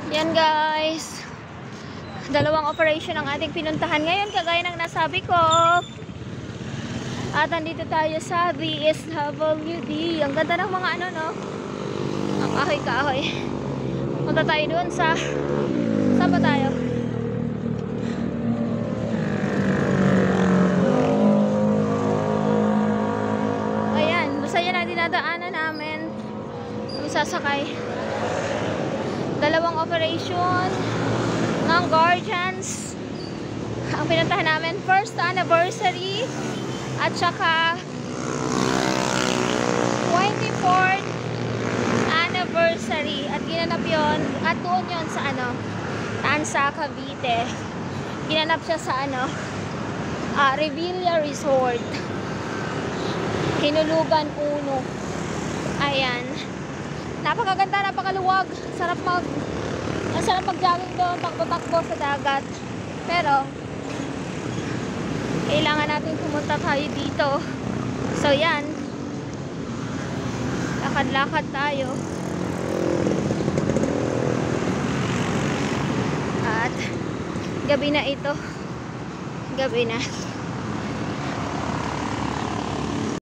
Yan guys, dalawang operation ang ating pinuntahan ngayon kagaya ng nasabi ko. At andito tayo sa DSWD. Ang ganda ng mga ano, no? Ang kahoy-kahoy. Punta tayo doon sa... Saan ba tayo? Ayan, basta yan ang dinadaanan namin. Kami sasakay. Dalawang operation ng Guardians ang pinuntahan namin. First anniversary at saka 24th anniversary at ginanap yon at doon yon sa ano, Tansa, Cavite. Ginanap siya sa ano, Revilla Resort, Hinulugan 1. Ayan, napakaganda, napakaluwag, sarap mag-jogging doon, takbo-takbo sa dagat. Pero kailangan natin pumunta tayo dito. So yan, lakad-lakad tayo. At gabi na ito. Gabi na.